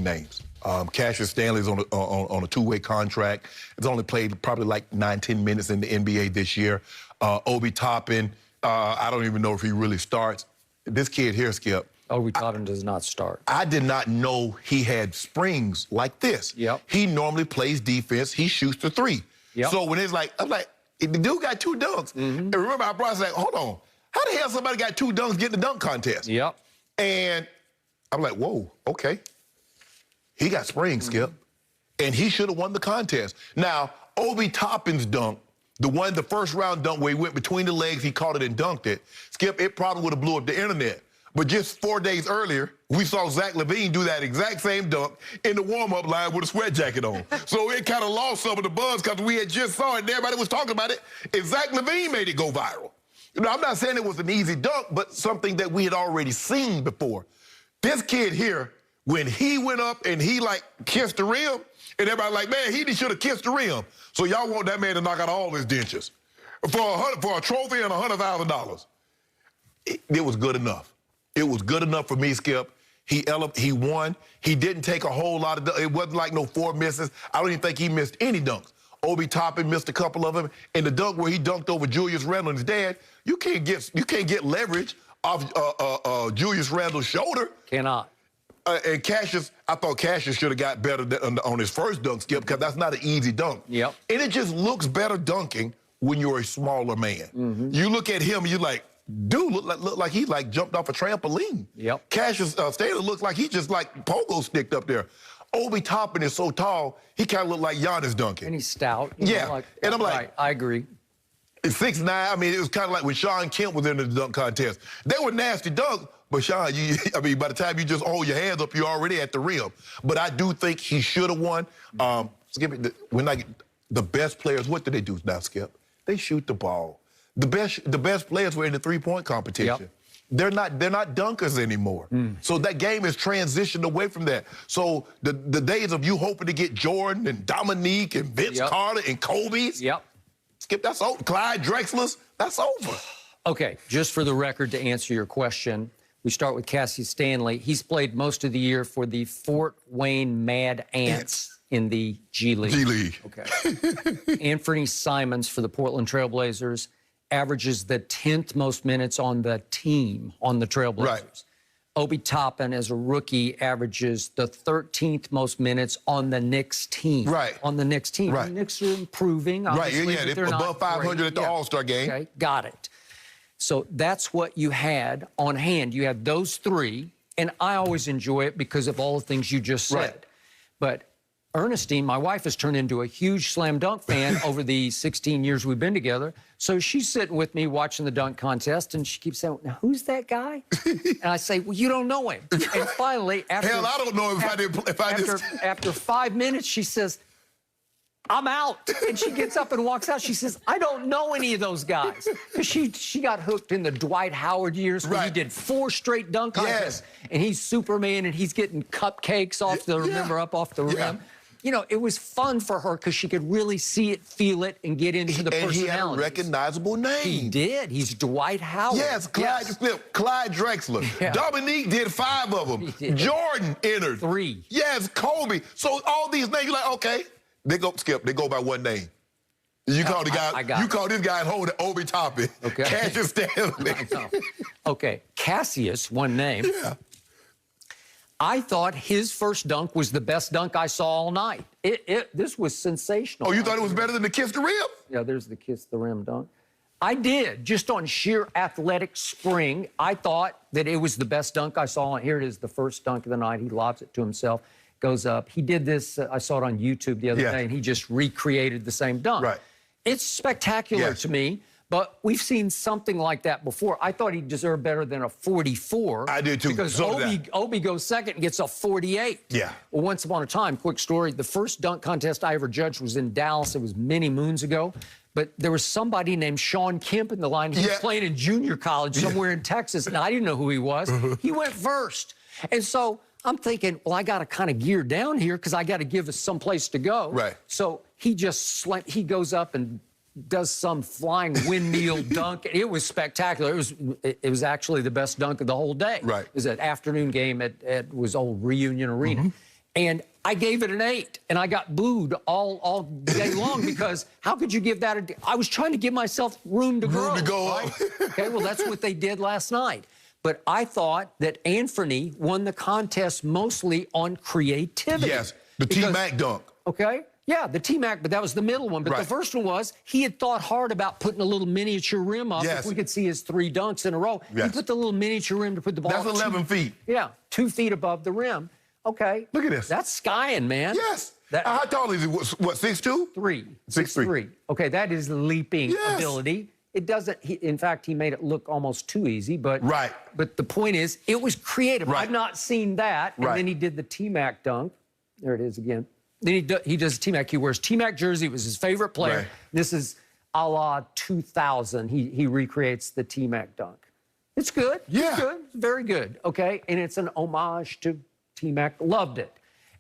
names. Cassius Stanley's on a two-way contract. It's only played probably like 9-10 minutes in the NBA this year. Obi Toppin, I don't even know if he really starts. This kid here, Skip. Obi Toppin does not start. I did not know he had springs like this. Yep. He normally plays defense. He shoots the three. Yep. So when it's like, I'm like, the dude got 2 dunks. And remember, I brought like, hold on. How the hell somebody got 2 dunks getting the dunk contest? Yep. And I'm like, whoa, okay. He got springs, Skip. And he should have won the contest. Now, Obi Toppin's dunk, the first round dunk where he went between the legs, he caught it and dunked it. Skip, it probably would have blew up the internet. But just 4 days earlier, we saw Zach LaVine do that exact same dunk in the warm-up line with a sweat jacket on. So it kind of lost some of the buzz because we had just saw it and everybody was talking about it. And Zach LaVine made it go viral. You know, I'm not saying it was an easy dunk, but something that we had already seen before. This kid here, when he went up and he, like, kissed the rim, and everybody like, man, he should have kissed the rim. So y'all want that man to knock out all his dentures. For a trophy and $100,000. It was good enough. It was good enough for me, Skip. He won. He didn't take a whole lot of it wasn't like no 4 misses. I don't even think he missed any dunks. Obi Toppin missed a couple of them. And the dunk where he dunked over Julius Randle and his dad, you can't get leverage off Julius Randle's shoulder. Cannot. And Cassius, I thought Cassius should have got better on his first dunk, Skip, because that's not an easy dunk. Yep. And it just looks better dunking when you're a smaller man. You look at him and you're like, dude, look like he like jumped off a trampoline. Yep. Cassius Stanley looks like he just like pogo sticked up there. Obi Toppin is so tall, he kind of looked like Giannis dunking. And he's stout. Yeah. And I'm like, right, I agree. 6'9", I mean, it was kind of like when Sean Kemp was in the dunk contest. They were nasty dunks, but Sean, I mean, by the time you just hold your hands up, you're already at the rim. But I do think he should have won. Skip, the best players, what do they do now, Skip? They shoot the ball. The best players were in the three-point competition. Yep. They're not dunkers anymore. So that game has transitioned away from that. So the days of you hoping to get Jordan and Dominique and Vince Carter and Kobe's, Skip, that's over. Clyde Drexler's, that's over. Okay, just for the record, to answer your question, we start with Cassius Stanley. He's played most of the year for the Fort Wayne Mad Ants in the G League. G League. Okay. Anfernee Simons for the Portland Trailblazers averages the 10th most minutes on the team, on the Trailblazers. Right. Obi Toppin, as a rookie, averages the 13th most minutes on the Knicks team. Right. On the Knicks team. Right. The Knicks are improving. Right, yeah, they're above 500 at the All-Star game. Okay, got it. So that's what you had on hand. You had those 3, and I always enjoy it because of all the things you just said. Right. But Ernestine, my wife, has turned into a huge slam dunk fan over the 16 years we've been together. So she's sitting with me watching the dunk contest, and she keeps saying, now, who's that guy? And I say, well, you don't know him. And finally, after... Hell, I don't know After 5 minutes, she says, I'm out. And she gets up and walks out. She says, I don't know any of those guys. Because she got hooked in the Dwight Howard years where he did 4 straight dunk contests. And he's Superman, and he's getting cupcakes off the, up off the rim. You know, it was fun for her because she could really see it, feel it, and get into the personality. And he had a recognizable name. He did. He's Dwight Howard. Yes, Clyde Drexler. Yeah. Dominique did 5 of them. Jordan entered 3. Yes, Kobe. So all these names, you're like, okay. They go, Skip, they go by one name. You call the guy, you call this guy and hold it Obi Toppin. Okay. Cassius Stanley. Okay, Cassius, one name. Yeah. I thought his first dunk was the best dunk I saw all night. This was sensational. Oh, you thought it was better than the kiss the rim? Yeah, there's the kiss the rim dunk. I did, just on sheer athletic spring. I thought that it was the best dunk I saw. Here it is, the first dunk of the night. He lobs it to himself, goes up. He did this, I saw it on YouTube the other day, and he just recreated the same dunk. Right. It's spectacular to me. But we've seen something like that before. I thought he deserved better than a 44. I did too. Because Obi goes second and gets a 48. Yeah. Well, once upon a time, quick story, the first dunk contest I ever judged was in Dallas. It was many moons ago. But there was somebody named Sean Kemp in the line. He was playing in junior college somewhere in Texas, and I didn't know who he was. He went first. And so I'm thinking, well, I got to kind of gear down here because I got to give us some place to go. Right. So he just he goes up and does some flying windmill dunk. It was spectacular. It was actually the best dunk of the whole day. Right. It was an afternoon game at was old Reunion Arena. And I gave it an 8, and I got booed all day long because how could you give that I was trying to give myself room to grow. Room to go right? up. Okay, well, that's what they did last night. But I thought that Anfernee won the contest mostly on creativity. Yes, the T-Mac dunk. Okay, yeah, the T-Mac, but that was the middle one. But the first one was he had thought hard about putting a little miniature rim up. Yes. If we could see his 3 dunks in a row. Yes. He put the little miniature rim to put the ball. That's 11 feet. Yeah, 2 feet above the rim. Okay. Look at this. That's skying, man. Yes. How tall is he? What, 6'2"? 3. 6'3". Okay, that is leaping Yes. ability. It doesn't, in fact, he made it look almost too easy, but but the point is, it was creative. Right. I've not seen that. And then he did the T-Mac dunk. There it is again. Then he does T-Mac. He wears T-Mac jersey. It was his favorite player. Right. This is a la 2000. He recreates the T-Mac dunk. It's good. Yeah. It's good. It's very good. Okay, and it's an homage to T-Mac. Loved it.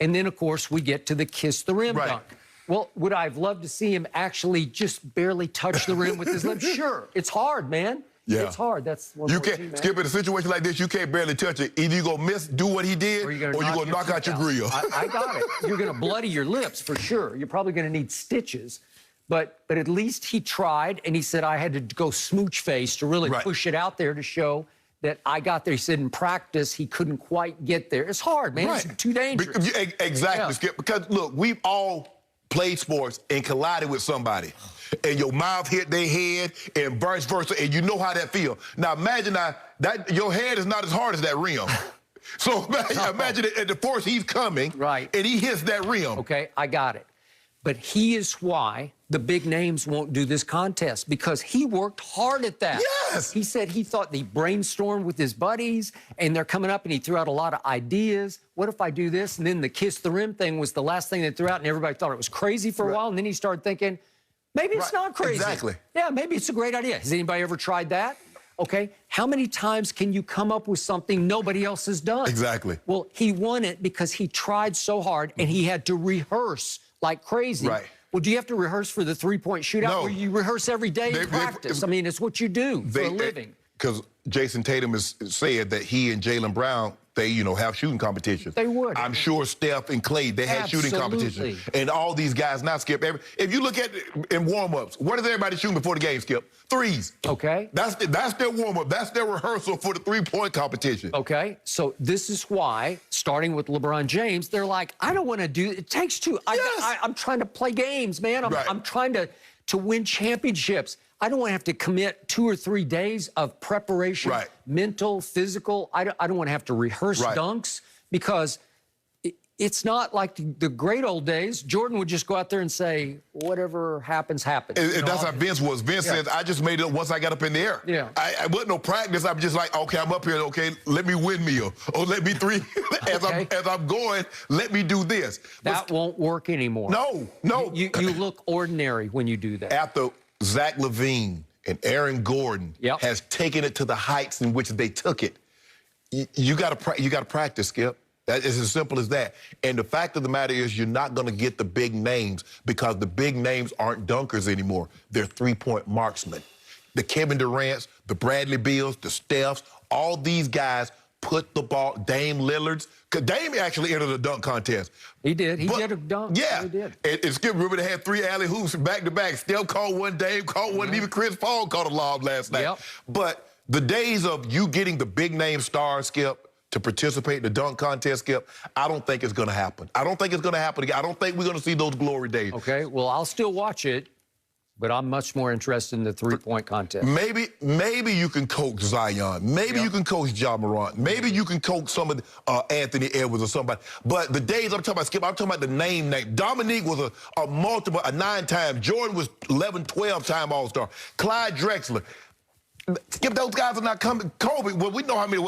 And then, of course, we get to the kiss the rim dunk. Well, would I have loved to see him actually just barely touch the rim with his lips? Sure. It's hard, man. Yeah. It's hard. That's one You more can't, Skip, in a situation like this, you can't barely touch it. Either you're going to do what he did, or you're going to knock out your grill. I got it. You're going to bloody your lips for sure. You're probably going to need stitches. But at least he tried, and he said I had to go smooch face to really push it out there to show that I got there. He said in practice he couldn't quite get there. It's hard, man. It's too dangerous. Exactly, Skip. Because, look, we've all played sports and collided with somebody. And your mouth hit their head and vice versa, and you know how that feels. Now, imagine that your head is not as hard as that rim. So imagine at the force he's coming, and he hits that rim. Okay, I got it. But he is why the big names won't do this contest, because he worked hard at that. Yes! He said he thought he brainstormed with his buddies, and they're coming up, and he threw out a lot of ideas. What if I do this? And then the kiss the rim thing was the last thing they threw out, and everybody thought it was crazy for a while. And then he started thinking, maybe it's not crazy. Exactly. Yeah, maybe it's a great idea. Has anybody ever tried that? Okay, how many times can you come up with something nobody else has done? Exactly. Well, he won it because he tried so hard, and he had to rehearse like crazy. Well, do you have to rehearse for the three-point shootout? No. Or you rehearse every day in practice? I mean, it's what you do for a living. Because Jason Tatum has said that he and Jaylen Brown, they, have shooting competitions. They would. I'm sure Steph and Clay, they had shooting competitions. And all these guys now, Skip, if you look at in warm-ups, what is everybody shooting before the game, Skip? Threes. Okay. That's their warm-up. That's their rehearsal for the three-point competition. Okay. So this is why, starting with LeBron James, they're like, I don't want to do it. Takes two. I'm trying to play games, man. I'm trying to win championships. I don't want to have to commit 2 or 3 days of preparation, mental, physical. I don't want to have to rehearse dunks, because it's not like the great old days. Jordan would just go out there and say, whatever happens, happens. And that's how Vince was. Vince says, I just made it up once I got up in the air. Yeah. I wasn't no practice. I'm just like, okay, I'm up here. Okay, let me windmill. Or let me three. as I'm going, let me do this. That won't work anymore. No. You look ordinary when you do that. After Zach LaVine and Aaron Gordon has taken it to the heights in which they took it, you got to practice, Skip. That is as simple as that. And the fact of the matter is, you're not going to get the big names, because the big names aren't dunkers anymore. They're three-point marksmen. The Kevin Durant's, the Bradley Beals, the Stephs, all these guys put the ball. Dame Lillard's. Dame actually entered a dunk contest. He did. He did a dunk. Yeah. He did. And Skip, remember, they had 3 alley hoops back-to-back. Steph caught one, Dame caught one, and even Chris Paul caught a lob last night. But the days of you getting the big-name stars, Skip, to participate in the dunk contest, Skip, I don't think it's going to happen. I don't think it's going to happen again. I don't think we're going to see those glory days. Okay, well, I'll still watch it, but I'm much more interested in the three-point contest. Maybe you can coach Zion. Maybe you can coach Ja Morant. Maybe you can coach some of Anthony Edwards or somebody. But the days I'm talking about, Skip, I'm talking about the name. Dominique was a 9-time. Jordan was 11, 12-time All-Star. Clyde Drexler. Skip, those guys are not coming. Kobe, well, we know how many.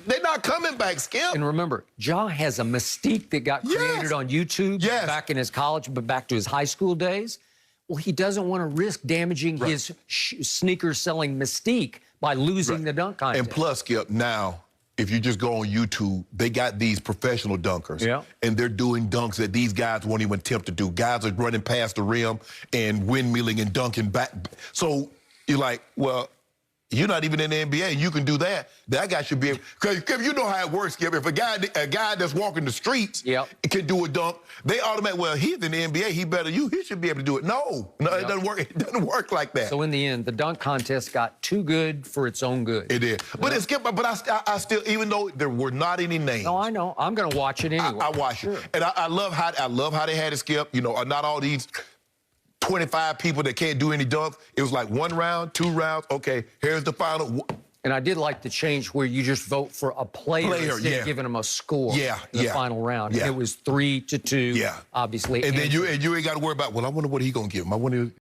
They're not coming back, Skip. And remember, Ja has a mystique that got created on YouTube back in his college, but back to his high school days. Well, he doesn't want to risk damaging his sneaker-selling mystique by losing the dunk contest. And plus, Skip, now, if you just go on YouTube, they got these professional dunkers. And they're doing dunks that these guys won't even attempt to do. Guys are running past the rim and windmilling and dunking back. So you're like, well, you're not even in the NBA, and you can do that. That guy should be able, because you know how it works, Skip. If a guy that's walking the streets can do a dunk, they automatically, well, he's in the NBA, he better he should be able to do it. No, it doesn't work. It doesn't work like that. So in the end, the dunk contest got too good for its own good. It did. But it's Skip, but I still, even though there were not any names. No, I know. I'm going to watch it anyway. I watch it. And I love how they had it, Skip. You know, not all these 25 people that can't do any dunks. It was like 1 round, 2 rounds. Okay, here's the final. And I did like the change where you just vote for a player instead of giving them a score in the final round. And it was 3-2, obviously. And then you ain't got to worry about, well, I wonder what he going to give him. I wonder